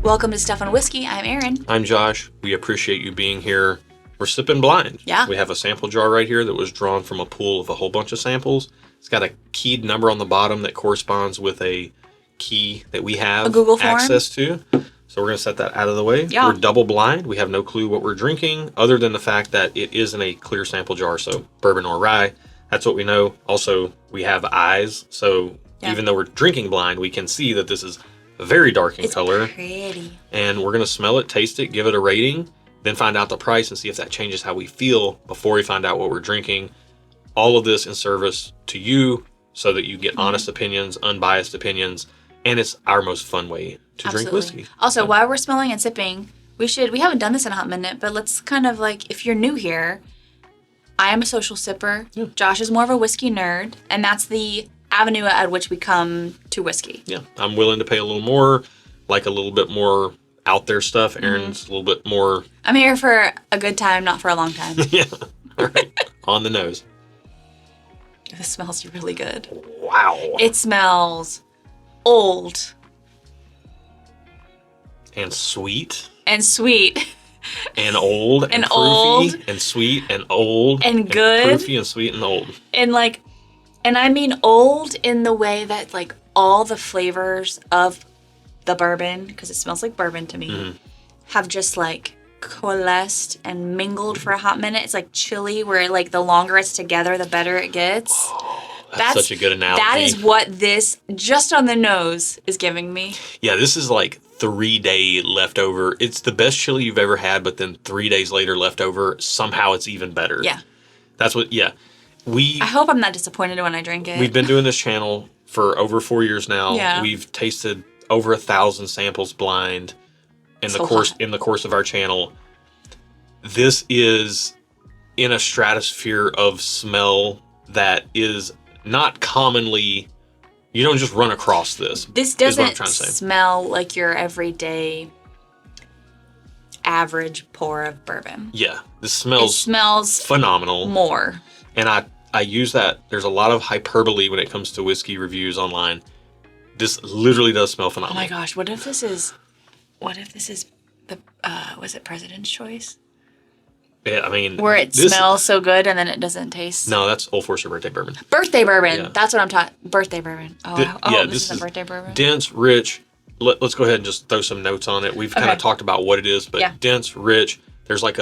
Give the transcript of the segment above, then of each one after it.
Welcome to Stuff and Whiskey. I'm Erin. I'm Josh. We appreciate you being here. We're sipping blind. Yeah. We have a sample jar right here that was drawn from a pool of a whole bunch of samples. It's got a keyed number on the bottom that corresponds with a key that we have access to. So we're going to set that out of the way. Yeah. We're double blind. We have no clue what we're drinking other than the fact that it is in a clear sample jar. So bourbon or rye. That's what we know. Also, we have eyes. So even though we're drinking blind, we can see that this is very dark in color. It's pretty. And we're going to smell it, taste it, give it a rating, then find out the price and see if that changes how we feel before we find out what we're drinking. All of this in service to you so that you get honest opinions, unbiased opinions, and it's our most fun way to drink whiskey. Also, while we're smelling and sipping, we haven't done this in a hot minute, but let's kind of like, if you're new here, I am a social sipper. Yeah. Josh is more of a whiskey nerd, and that's the avenue at which we come to whiskey. Yeah, I'm willing to pay a little more, like a little bit more out there stuff. Erin's a little bit more. I'm here for a good time, not for a long time. Yeah, all right, on the nose. This smells really good. Wow. It smells old. And sweet. And sweet. And old. And fruity, old. And sweet and old. And good. And proofy and sweet and old. And I mean old in the way that like all the flavors of the bourbon, because it smells like bourbon to me, have just like coalesced and mingled for a hot minute. It's like chili where like the longer it's together, the better it gets. Oh, that's such a good analogy. That is what this, just on the nose, is giving me. Yeah, this is like 3-day leftover. It's the best chili you've ever had, but then 3 days later leftover, somehow it's even better. Yeah. That's what, I hope I'm not disappointed when I drink it. We've been doing this channel for over 4 years now. Yeah. We've tasted over 1,000 samples blind in the course of our channel. This is in a stratosphere of smell that is not commonly, you don't just run across this. This doesn't smell like your everyday average pour of bourbon. Yeah, this smells phenomenal. More. And I use that. There's a lot of hyperbole when it comes to whiskey reviews online. This literally does smell phenomenal. Oh my gosh, what if this is the, was it President's Choice? Yeah, I mean. Where it smells so good and then it doesn't taste. No, that's Old Forester Birthday Bourbon. Birthday Bourbon. Yeah. That's what I'm talking. Birthday Bourbon. This is a birthday bourbon. Dense, rich. Let's go ahead and just throw some notes on it. We've kind of talked about what it is, but dense, rich. There's like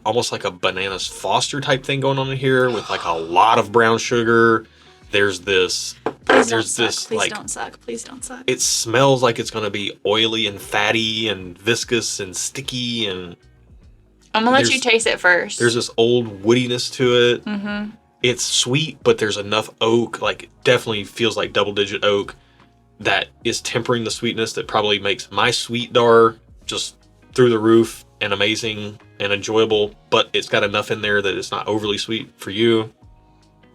almost like a Bananas Foster type thing going on in here with like a lot of brown sugar. There's this. Please don't suck. Please don't suck. It smells like it's going to be oily and fatty and viscous and sticky, and I'm going to let you taste it first. There's this old woodiness to it. Mm-hmm. It's sweet, but there's enough oak, like it definitely feels like double-digit oak, that is tempering the sweetness that probably makes my sweet dar just through the roof and amazing and enjoyable, but it's got enough in there that it's not overly sweet for you.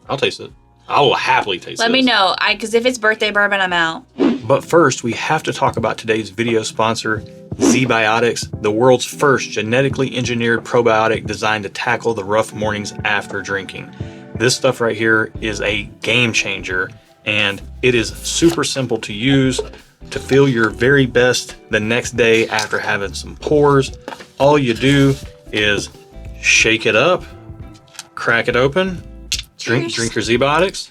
I'll taste it. I will happily taste it. Let me know, because if it's birthday bourbon, I'm out. But first, we have to talk about today's video sponsor, ZBiotics, the world's first genetically engineered probiotic designed to tackle the rough mornings after drinking. This stuff right here is a game changer, and it is super simple to use to feel your very best the next day after having some pours. All you do is shake it up, crack it open, drink your ZBiotics.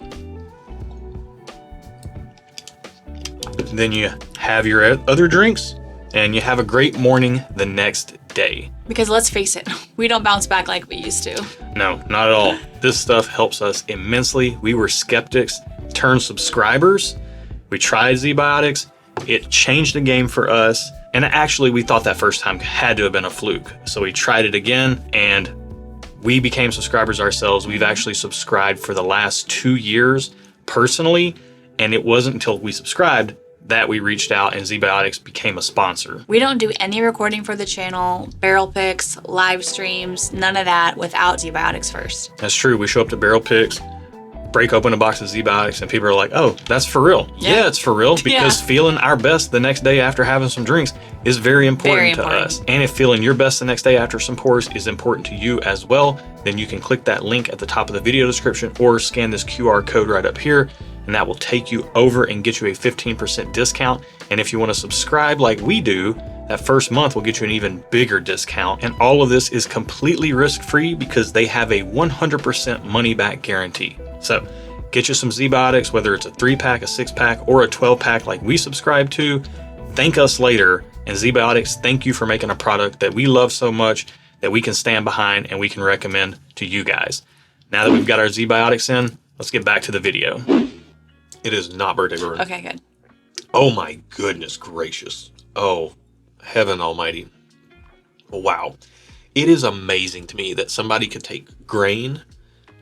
Then you have your other drinks, and you have a great morning the next day. Because let's face it, we don't bounce back like we used to. No, not at all. This stuff helps us immensely. We were skeptics, turned subscribers. We tried ZBiotics. It changed the game for us. And actually, we thought that first time had to have been a fluke. So we tried it again, and we became subscribers ourselves. We've actually subscribed for the last 2 years personally, and it wasn't until we subscribed that we reached out and ZBiotics became a sponsor. We don't do any recording for the channel, barrel picks, live streams, none of that without ZBiotics first. That's true. We show up to barrel picks, break open a box of ZBiotics, and people are like, oh, that's for real. Yeah, it's for real, because feeling our best the next day after having some drinks is very important to us. And if feeling your best the next day after some pours is important to you as well, then you can click that link at the top of the video description or scan this QR code right up here, and that will take you over and get you a 15% discount. And if you want to subscribe like we do, that first month will get you an even bigger discount. And all of this is completely risk-free because they have a 100% money-back guarantee. So get you some Z-Biotics, whether it's a 3-pack, a 6-pack, or a 12-pack like we subscribe to. Thank us later. And Z-Biotics, thank you for making a product that we love so much that we can stand behind and we can recommend to you guys. Now that we've got our Z-Biotics in, let's get back to the video. It is not birthday bourbon. Okay, good. Oh my goodness gracious. Oh, heaven almighty. Wow. It is amazing to me that somebody could take grain,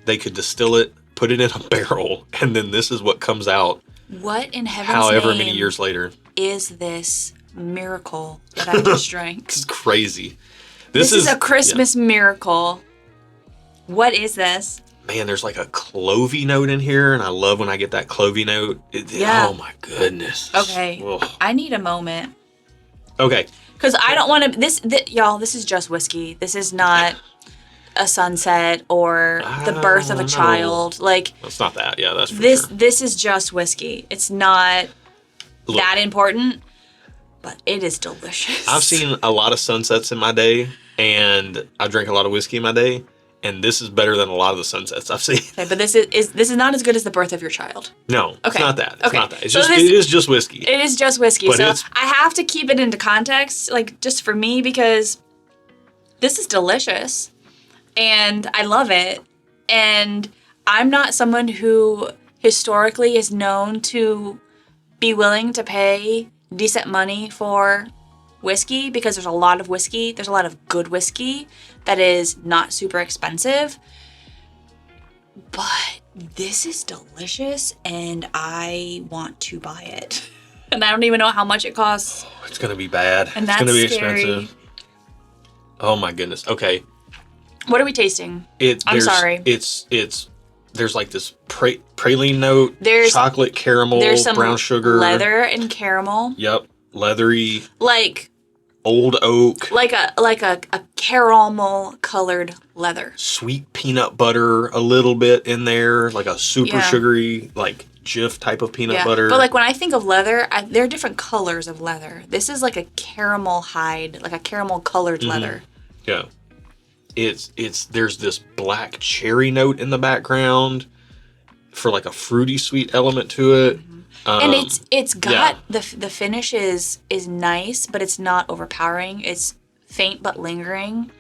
they could distill it, put it in a barrel, and then this is what comes out What in heaven's however name many years later. is this miracle that I just drank? This is crazy. This is a Christmas miracle. What is this? Man, there's like a clovey note in here, and I love when I get that clovey note. Yeah. Oh my goodness. Okay. Ugh. I need a moment. Okay. Because I don't want to... Y'all, this is just whiskey. This is not a sunset or the birth of a child. Like, It's not that. Yeah, that's for this. sure. This is just whiskey. It's not Look, that important, but it is delicious. I've seen a lot of sunsets in my day, and I drank a lot of whiskey in my day, and this is better than a lot of the sunsets I've seen. Okay, but this is not as good as the birth of your child. No, it's Okay. not that. It's Okay. not that. It's So just this- it is just whiskey. It is just whiskey, But so it's- I have to keep it into context, like just for me, because this is delicious, and I love it. And I'm not someone who historically is known to be willing to pay decent money for whiskey, because there's a lot of whiskey. There's a lot of good whiskey that is not super expensive. But this is delicious, and I want to buy it. And I don't even know how much it costs. It's gonna be bad. And It's that's gonna be scary. expensive. Oh my goodness. Okay. What are we tasting? I'm There's- sorry. It's there's like this praline note, There's- chocolate caramel, There's some brown sugar, leather and caramel, Yep, leathery, like old oak, a caramel colored leather. sweet peanut butter, a little bit in there, like a super Yeah. sugary, like Jif type of peanut butter. But like when I think of leather, there are different colors of leather. This is like a caramel hide, like a caramel colored leather. Yeah. It's there's this black cherry note in the background for like a fruity sweet element to it. And it's got yeah. the finish is nice, but it's not overpowering. It's faint but lingering.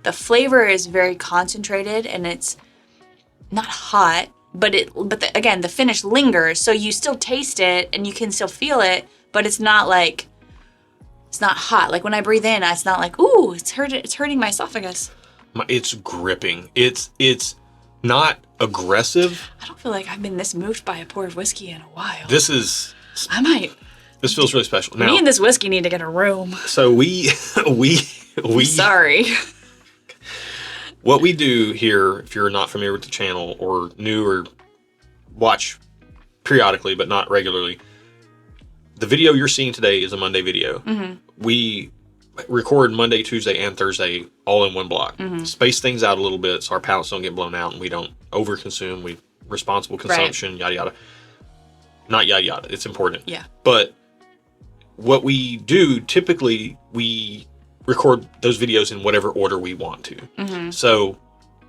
The flavor is very concentrated, and it's not hot, but again the finish lingers, so you still taste it and you can still feel it, but it's not like it's not hot. Like when I breathe in, it's not like ooh, it's hurting my esophagus. It's gripping. It's not aggressive. I don't feel like I've been this moved by a pour of whiskey in a while. This feels really special. Now, Me and this whiskey need to get a room. so we Sorry. what we do here, if you're not familiar with the channel or new or watch periodically but not regularly, the video you're seeing today is a Monday video. Mm-hmm. We record Monday, Tuesday, and Thursday all in one block. Mm-hmm. Space things out a little bit so our palates don't get blown out and we don't overconsume. We responsible consumption, yada yada. Not yada yada. It's important. Yeah. But what we do typically, we record those videos in whatever order we want to. Mm-hmm. So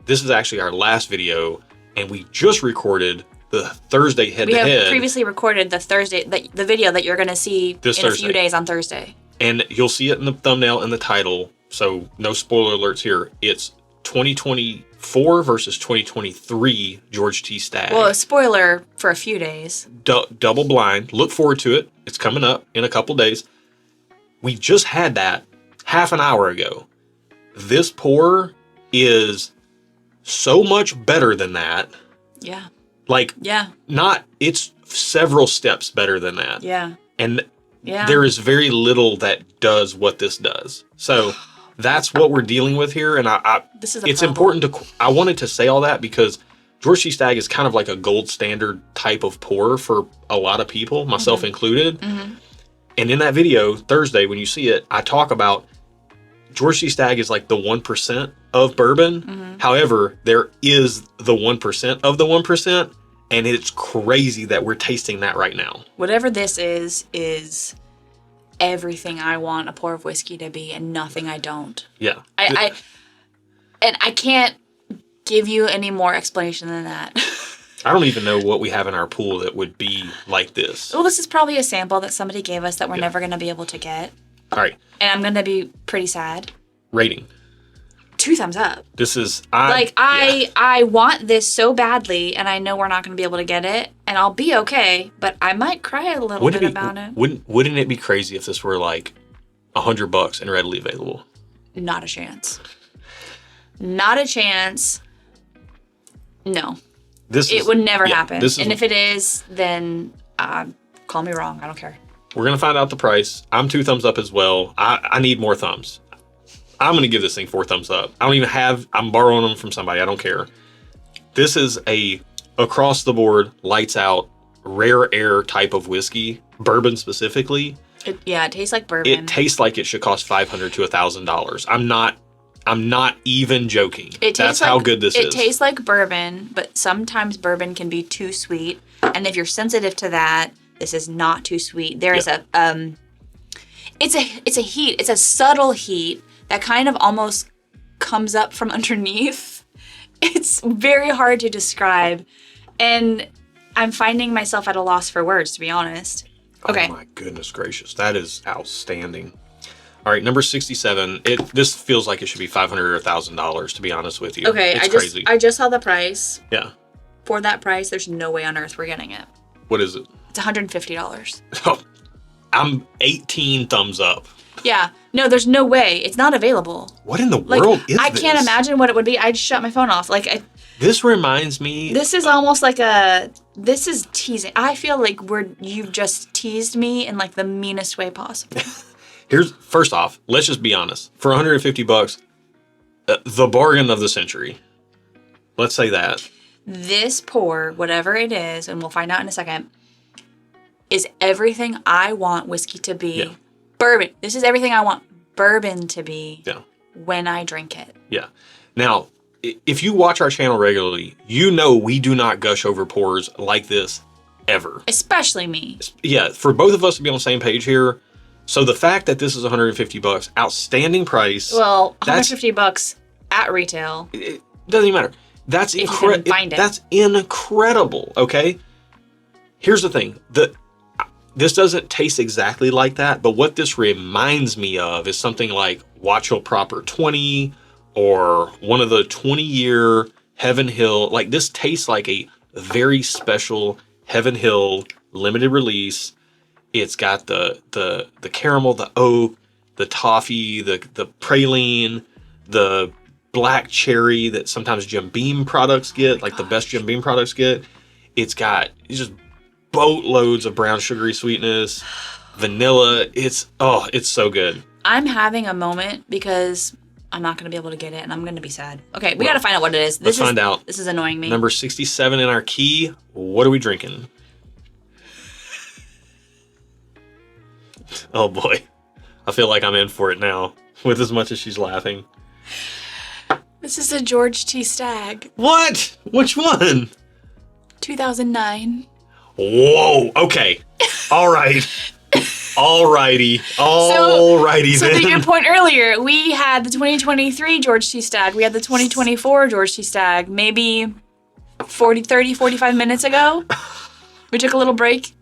this is actually our last video, and we just recorded the Thursday head We to have head. previously recorded the video that you're going to see This in a Thursday. few days on Thursday. And you'll see it in the thumbnail and the title, so no spoiler alerts here. It's 2024 versus 2023 George T. Stagg. Well, a spoiler for a few days. Double blind. Look forward to it. It's coming up in a couple days. We just had that half an hour ago. This pour is so much better than that. Yeah. Like, Yeah. it's several steps better than that. Yeah. And Yeah. there is very little that does what this does. So that's what we're dealing with here. And This is a it's problem. important I wanted to say all that because George T. Stagg is kind of like a gold standard type of pour for a lot of people, myself Mm-hmm. included. And in that video, Thursday, when you see it, I talk about George T. Stagg is like the 1% of bourbon. However, there is the 1% of the 1%. And it's crazy that we're tasting that right now. Whatever this is everything I want a pour of whiskey to be and nothing I don't. Yeah. And I can't give you any more explanation than that. I don't even know what we have in our pool that would be like this. Well, this is probably a sample that somebody gave us that we're never going to be able to get. All right. And I'm going to be pretty sad. Rating. 2 thumbs up. This is... I want this so badly, and I know we're not going to be able to get it, and I'll be okay, but I might cry a little bit about it. Wouldn't it be crazy if this were like $100 and readily available? Not a chance. Not a chance. No. It would never happen. And if it is, then call me wrong. I don't care. We're going to find out the price. I'm 2 thumbs up as well. I need more thumbs. I'm going to give this thing 4 thumbs up. I'm borrowing them from somebody. I don't care. This is a across the board, lights out, rare air type of whiskey, bourbon specifically. It tastes like bourbon. It tastes like it should cost $500 to $1,000. I'm not even joking. That's how good this is. It tastes like bourbon, but sometimes bourbon can be too sweet. And if you're sensitive to that, this is not too sweet. There is it's a heat. It's a subtle heat that kind of almost comes up from underneath. It's very hard to describe. And I'm finding myself at a loss for words, to be honest. Okay. Oh my goodness gracious. That is outstanding. All right, number 67. This feels like it should be $500 or $1,000, to be honest with you. Okay, it's crazy. I just saw the price. Yeah. For that price, there's no way on earth we're getting it. What is it? It's $150. Oh, I'm 18 thumbs up. Yeah. No, there's no way. It's not available. What in the world is this? I can't imagine what it would be. I'd shut my phone off. This reminds me... This is almost like this is teasing. I feel like you've just teased me in like the meanest way possible. First off, let's just be honest. For $150, the bargain of the century. Let's say that. This pour, whatever it is, and we'll find out in a second, is everything I want whiskey to be. Yeah. Bourbon. This is everything I want bourbon to be when I drink it. Yeah. Now, if you watch our channel regularly, you know we do not gush over pours like this ever. Especially me. Yeah, for both of us to be on the same page here. So the fact that this is $150, outstanding price. Well, $150 at retail. It doesn't even matter. That's incredible. That's incredible. Okay. Here's the thing. This doesn't taste exactly like that, but what this reminds me of is something like Watch Hill Proper 20 or one of the 20-year Heaven Hill. Like this tastes like a very special Heaven Hill limited release. It's got the caramel, the oak, the toffee, the praline, the black cherry that sometimes Jim Beam products get, like the best Jim Beam products get. It's got just boatloads of brown sugary sweetness, vanilla. It's so good. I'm having a moment because I'm not going to be able to get it and I'm going to be sad. Okay, we got to find out what it is. Let's find out. This is annoying me. Number 67 in our key. What are we drinking? Oh boy. I feel like I'm in for it now with as much as she's laughing. This is a George T. Stagg. What? Which one? 2009. Whoa. Okay. All right. Alrighty. Alrighty so then. to your point earlier, we had the 2023 George T. Stagg. We had the 2024 George T. Stagg. Maybe 45 minutes ago. We took a little break.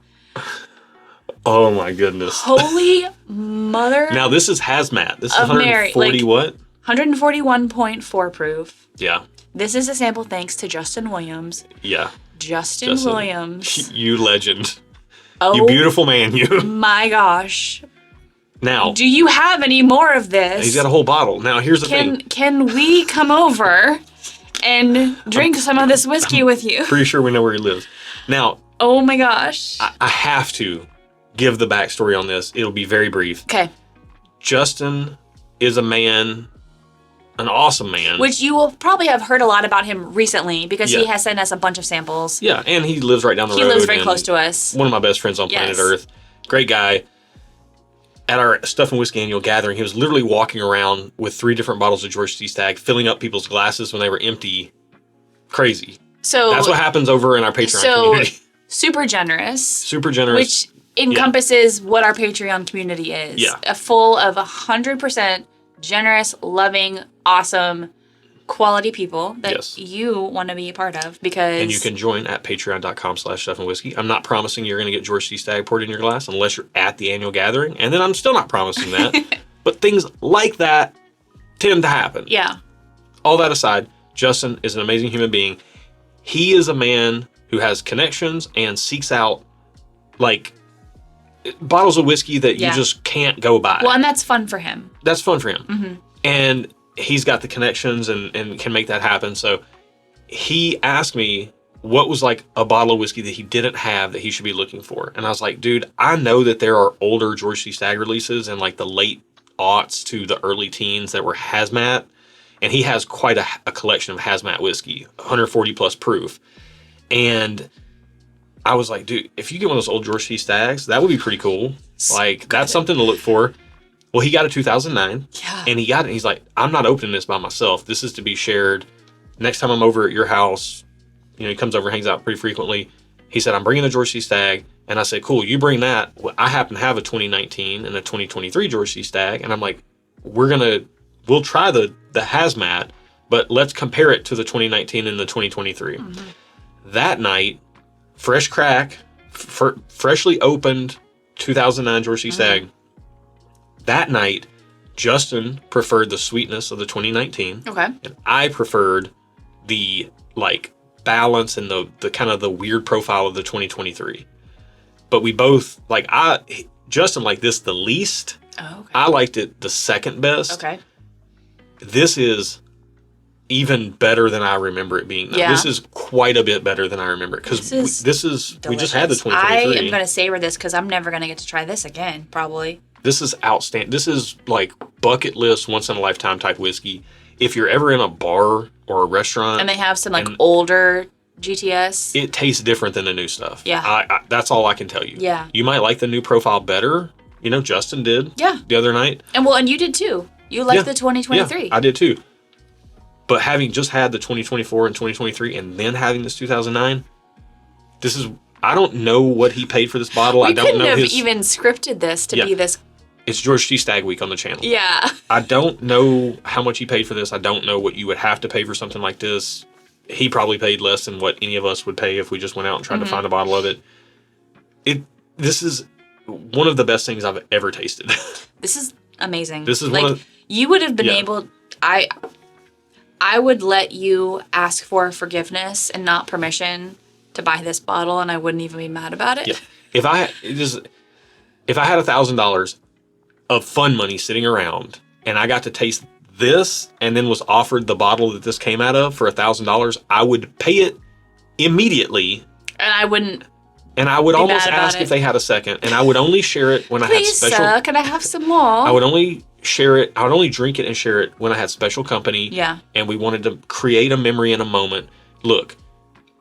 Oh my goodness. Holy mother. Now this is hazmat. This is 140 what? 141.4 proof. Yeah. This is a sample thanks to Justin Williams. Yeah. Justin Williams. You legend. Oh, you beautiful man, you. My gosh. Now. Do you have any more of this? He's got a whole bottle. Now here's the thing. Can we come over and drink some of this whiskey with you? Pretty sure we know where he lives. Now. Oh my gosh. I have to give the backstory on this. It'll be very brief. Okay. Justin is a man, an awesome man. Which you will probably have heard a lot about him recently because he has sent us a bunch of samples. Yeah, and he lives right down the road. He lives very close to us. One of my best friends on planet Earth. Great guy. At our Stuff and Whiskey annual gathering, he was literally walking around with 3 different bottles of George T. Stagg, filling up people's glasses when they were empty. Crazy. So that's what happens over in our Patreon community. Super generous. Super generous. Which encompasses what our Patreon community is. Yeah. A full of 100% generous, loving, awesome, quality people that you want to be a part of because... And you can join at patreon.com/stuffandwhiskey. I'm not promising you're going to get George C. Stagg poured in your glass unless you're at the annual gathering. And then I'm still not promising that. But things like that tend to happen. Yeah. All that aside, Justin is an amazing human being. He is a man who has connections and seeks out, like, bottles of whiskey that you just can't go buy. Well, and that's fun for him. That's fun for him. Mm-hmm. And he's got the connections and can make that happen. So he asked me what was like a bottle of whiskey that he didn't have that he should be looking for. And I was like, dude, I know that there are older George C. Stagg releases in like the late aughts to the early teens that were hazmat. And he has quite a collection of hazmat whiskey, 140 plus proof. And I was like, dude, if you get one of those old George C. Staggs, that would be pretty cool. Like, that's something to look for. Well, he got a 2009. Yeah. And he got it. And he's like, I'm not opening this by myself. This is to be shared. Next time I'm over at your house, you know, he comes over, hangs out pretty frequently. He said, I'm bringing the George C. Stagg. And I said, cool, you bring that. Well, I happen to have a 2019 and a 2023 George C. Stagg. And I'm like, we'll try the hazmat, but let's compare it to the 2019 and the 2023. Mm-hmm. That night, fresh crack, freshly opened 2009 George C. Stagg. That night, Justin preferred the sweetness of the 2019. Okay. And I preferred the like balance and the kind of the weird profile of the 2023. But we both Justin liked this the least. Oh, okay. I liked it the second best. Okay. This is even better than I remember it being. Yeah. This is quite a bit better than I remember it because we just had the 2023. I am going to savor this because I'm never going to get to try this again, probably. This is outstanding. This is like bucket list, once in a lifetime type whiskey. If you're ever in a bar or a restaurant, and they have some like older GTS, it tastes different than the new stuff. Yeah, that's all I can tell you. Yeah, you might like the new profile better. You know, Justin did. Yeah, the other night. And you did too. You liked the 2023. Yeah, I did too. But having just had the 2024 and 2023 and then having this 2009, I don't know what he paid for this bottle. I don't know. We couldn't have even scripted this to be this. It's George C. Stagg Week on the channel. Yeah. I don't know how much he paid for this. I don't know what you would have to pay for something like this. He probably paid less than what any of us would pay if we just went out and tried to find a bottle of it. This is one of the best things I've ever tasted. This is amazing. This is you would have been able. I would let you ask for forgiveness and not permission to buy this bottle, and I wouldn't even be mad about it. Yeah. If I had $1,000 of fun money sitting around and I got to taste this and then was offered the bottle that this came out of for $1,000, I would pay it immediately. And I wouldn't. And I would almost ask if they had a second, and I would only share it when I had special. Please, sir, can I have some more? I would only share it. I would only drink it and share it when I had special company. Yeah. And we wanted to create a memory in a moment. Look,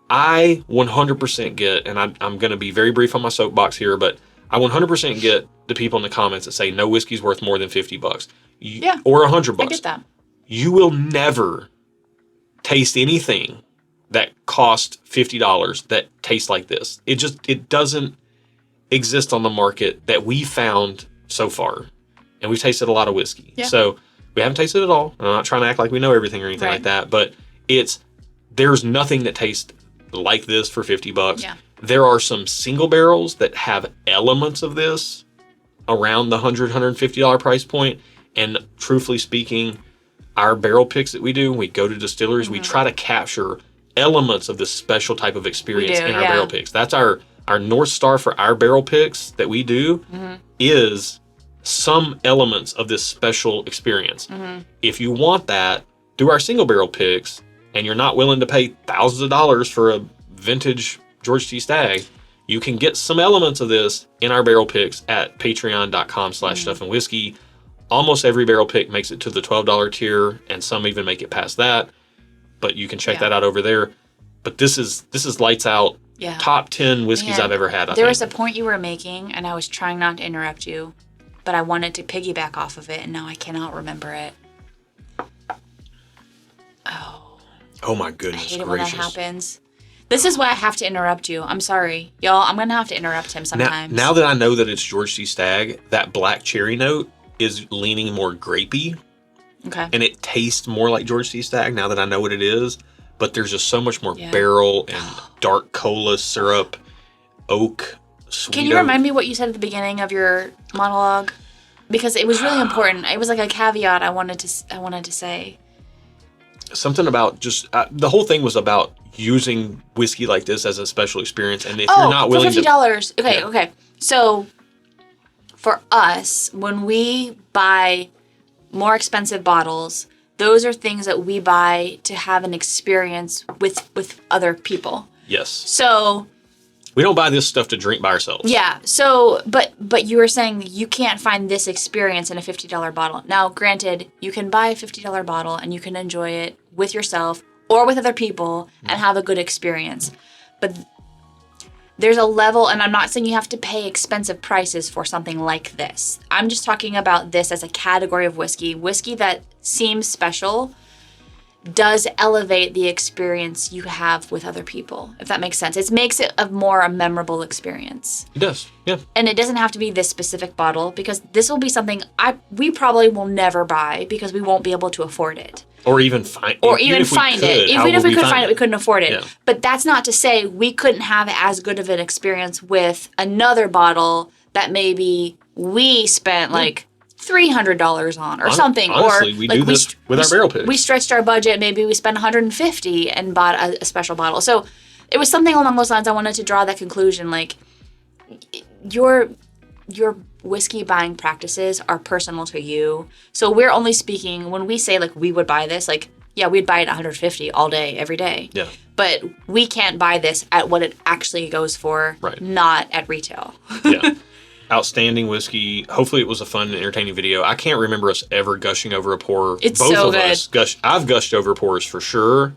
I 100% get, and I'm going to be very brief on my soapbox here, but I 100% get the people in the comments that say no whiskey's worth more than $50. Or $100. I get that. You will never taste anything that cost $50 that tastes like this. It doesn't exist on the market that we found so far. And we've tasted a lot of whiskey. Yeah. So we haven't tasted it all. I'm not trying to act like we know everything or anything like that, but there's nothing that tastes like this for $50. Yeah. There are some single barrels that have elements of this around the $100, $150 price point. And truthfully speaking, our barrel picks that we do, when we go to distilleries, we try to capture elements of this special type of experience in our barrel picks. That's our North Star for our barrel picks that we do is some elements of this special experience. If you want that, do our single barrel picks, and you're not willing to pay thousands of dollars for a vintage George C. Stagg, you can get some elements of this in our barrel picks at patreon.com/stuffandwhiskey. Almost every barrel pick makes it to the $12 tier, and some even make it past that. But you can check that out over there. But this is lights out. Yeah. Top 10 whiskeys I've ever had. There was a point you were making, and I was trying not to interrupt you, but I wanted to piggyback off of it, and now I cannot remember it. Oh my goodness I hate it gracious. when that happens. This is why I have to interrupt you. I'm sorry. Y'all, I'm going to have to interrupt him sometimes. Now that I know that it's George C. Stagg, that black cherry note is leaning more grapey. Okay. And it tastes more like George C. Stagg now that I know what it is. But there's just so much more barrel and dark cola syrup, oak, sweet Can you oak. remind me what you said at the beginning of your monologue? Because it was really important. It was like a caveat I wanted to say. Something about just the whole thing was about using whiskey like this as a special experience, and if you're not willing for $50. to, Okay. So for us, when we buy more expensive bottles, those are things that we buy to have an experience with other people. yes, So we don't buy this stuff to drink by ourselves. yeah. So but you were saying you can't find this experience in a $50 bottle. Now, granted, you can buy a $50 bottle and you can enjoy it with yourself or with other people and have a good experience. But there's a level, and I'm not saying you have to pay expensive prices for something like this. I'm just talking about this as a category of whiskey. Whiskey that seems special does elevate the experience you have with other people, if that makes sense. It makes it a memorable experience. It does. Yeah. And it doesn't have to be this specific bottle, because this will be something we probably will never buy because we won't be able to afford it. Or even find it. Even if we could find it, we couldn't afford it. Yeah. But that's not to say we couldn't have as good of an experience with another bottle that maybe we spent like $300 on or something. Honestly, or we like do this with our barrel picks. We stretched our budget. Maybe we spent $150 and bought a special bottle. So it was something along those lines. I wanted to draw that conclusion. Like your whiskey buying practices are personal to you. So we're only speaking when we say like we would buy this, like, yeah, we'd buy it at $150 all day, every day. Yeah. But we can't buy this at what it actually goes for, Right. not at retail. Yeah. Outstanding whiskey. Hopefully it was a fun and entertaining video. I can't remember us ever gushing over a pour. It's Both so of good. us I've gushed over pours for sure.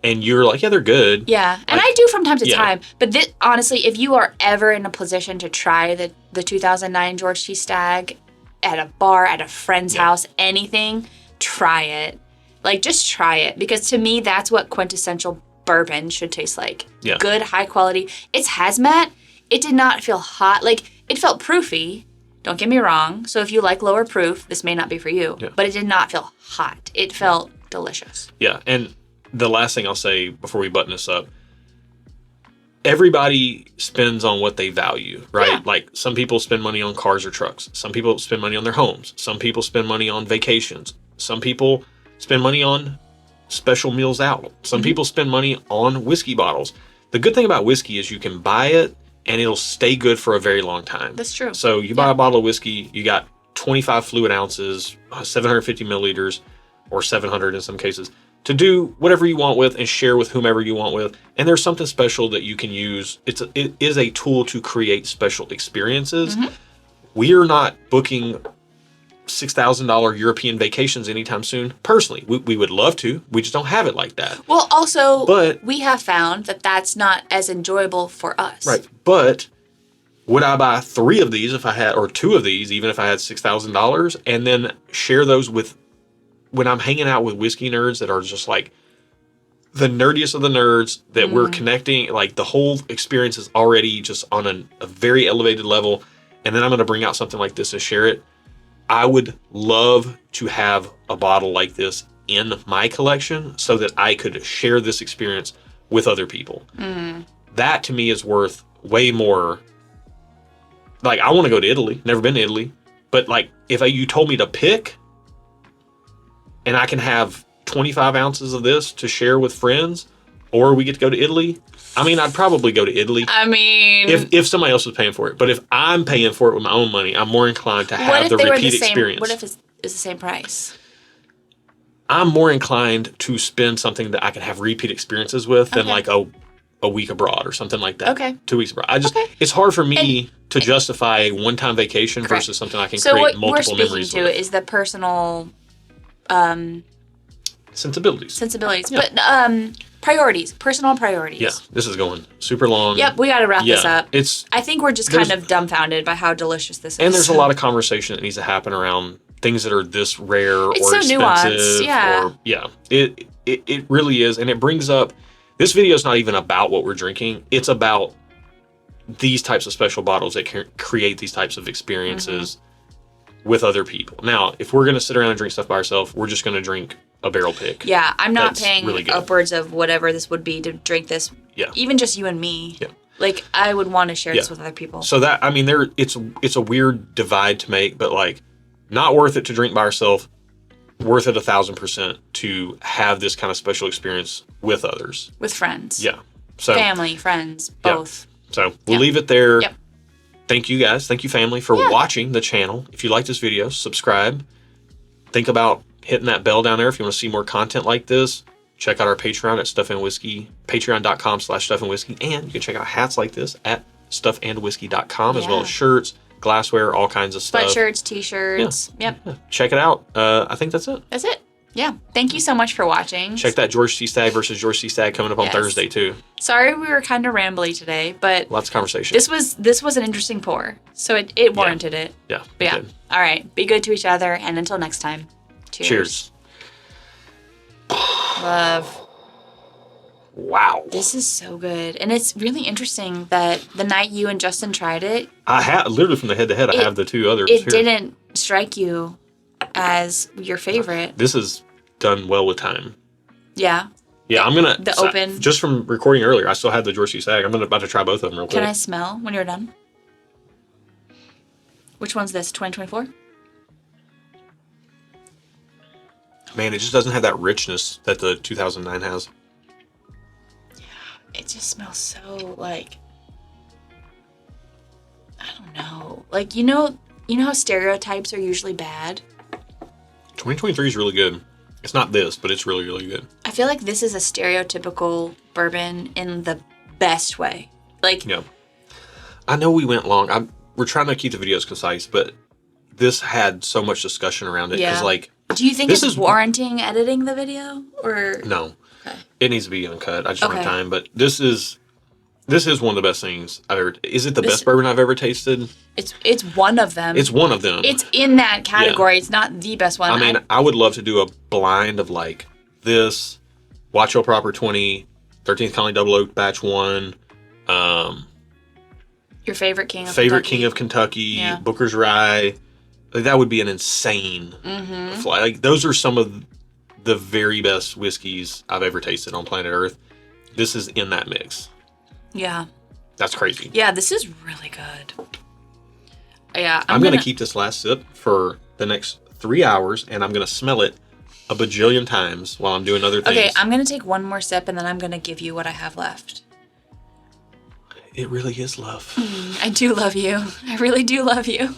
And you're like, yeah, they're good. Yeah, and I do from time to time. But honestly, if you are ever in a position to try the 2009 George C. Stagg at a bar, at a friend's house, anything, try it. Like, just try it. Because to me, that's what quintessential bourbon should taste like. Yeah. Good, high quality. It's hazmat. It did not feel hot. Like, it felt proofy. Don't get me wrong. So if you like lower proof, this may not be for you. Yeah. But it did not feel hot. It felt delicious. Yeah. And the last thing I'll say before we button this up, everybody spends on what they value, right? Yeah. Like some people spend money on cars or trucks. Some people spend money on their homes. Some people spend money on vacations. Some people spend money on special meals out. Some people spend money on whiskey bottles. The good thing about whiskey is you can buy it and it'll stay good for a very long time. That's true. So you buy a bottle of whiskey, you got 25 fluid ounces, 750 milliliters, or 700 in some cases, to do whatever you want with and share with whomever you want with. And there's something special that you can use. It is a tool to create special experiences. We are not booking $6,000 European vacations anytime soon. Personally, we would love to. We just don't have it like that. Well, also, But- we have found that that's not as enjoyable for us. Right. But would I buy 3 of these if I had, or 2 of these, even if I had $6,000, and then share those with, when I'm hanging out with whiskey nerds that are just like the nerdiest of the nerds, that we're connecting, like the whole experience is already just on a very elevated level, and then I'm going to bring out something like this and share it. I would love to have a bottle like this in my collection so that I could share this experience with other people. That to me is worth way more. Like, I want to go to Italy. Never been to Italy. But like, if you told me to pick and I can have 25 ounces of this to share with friends, or we get to go to Italy, I mean, I'd probably go to Italy. I mean, If somebody else was paying for it. But if I'm paying for it with my own money, I'm more inclined to what have if the they were repeat the same? experience. What if it's the same price? I'm more inclined to spend something that I can have repeat experiences with than like a week abroad or something like that. Okay. 2 weeks abroad. Okay. It's hard for me to justify a one-time vacation versus something I can So create what we're multiple speaking memories to with. is the personal Sensibilities. sensibilities, Yeah. but personal priorities. Yeah, this is going super long. Yep, we got to wrap this up. I think we're just kind there's- of dumbfounded by how delicious this is. And there's a lot of conversation that needs to happen around things that are this rare It's or so expensive. nuanced, yeah. It really is, and it brings up This video is not even about what we're drinking. It's about these types of special bottles that can create these types of experiences with other people. Now, if we're going to sit around and drink stuff by ourselves, we're just going to drink a barrel pick. Yeah, I'm not That's paying really good. upwards of whatever this would be to drink this. Yeah. Even just you and me. Yeah. Like, I would want to share this Yeah. with other people. So that, I mean, it's a weird divide to make, but like, not worth it to drink by ourselves, worth it 1,000% to have this kind of special experience with others. With friends. Yeah. So Family, friends, both. So we'll Yep. leave it there. Yep. Thank you guys. Thank you, family, for watching the channel. If you like this video, subscribe. Think about hitting that bell down there if you want to see more content like this. Check out our Patreon at Stuff and Whiskey, patreon.com/stuffandwhiskey. And you can check out hats like this at stuffandwhiskey.com, as well as shirts, glassware, all kinds of stuff. Sweatshirts, t-shirts. Yep. Yeah. Check it out. I think that's it. That's it. Yeah. Thank you so much for watching. Check that George C. Stagg versus George C. Stagg coming up on Thursday, too. Sorry we were kind of rambly today, but Lots of conversation. this was an interesting pour. So it warranted it. Yeah. But yeah. Good. All right. Be good to each other. And until next time, cheers. Cheers. Love. Wow. This is so good. And it's really interesting that the night you and Justin tried it, I have, literally from the head to head, I have the two others it here. didn't strike you as your favorite. This is done well with time. Yeah. Yeah, I'm gonna open. just from recording earlier. I still had the George C. Stagg. I'm about to try both of them real quick. Can I smell when you're done? Which one's this? 2024? Man, it just doesn't have that richness that the 2009 has. It just smells so like, I don't know. Like, you know how stereotypes are usually bad? 2023 is really good. It's not this, but it's really, really good. I feel like this is a stereotypical bourbon in the best way. Like, Yeah. I know we went long. We're trying to keep the videos concise, but this had so much discussion around it. Because, like, do you think this it's is warranting editing the video? Or no. Okay. It needs to be uncut. I just don't have Okay. time. But this is one of the best things I've ever. Is it the best bourbon I've ever tasted? It's one of them. It's one of them. It's in that category. It's not the best one. I mean, I would love to do a blind of like this, Watch Your Proper 20, 13th Colony Double Oak Batch 1, your favorite King of favorite Kentucky. King of Kentucky, Yeah. Booker's Rye. Like, that would be an insane flight. Like, those are some of the very best whiskeys I've ever tasted on planet Earth. This is in that mix. Yeah. That's crazy. Yeah, this is really good. Yeah, I'm going to keep this last sip for the next 3 hours, and I'm going to smell it a bajillion times while I'm doing other things. Okay, I'm going to take one more sip, and then I'm going to give you what I have left. It really is love. I do love you. I really do love you.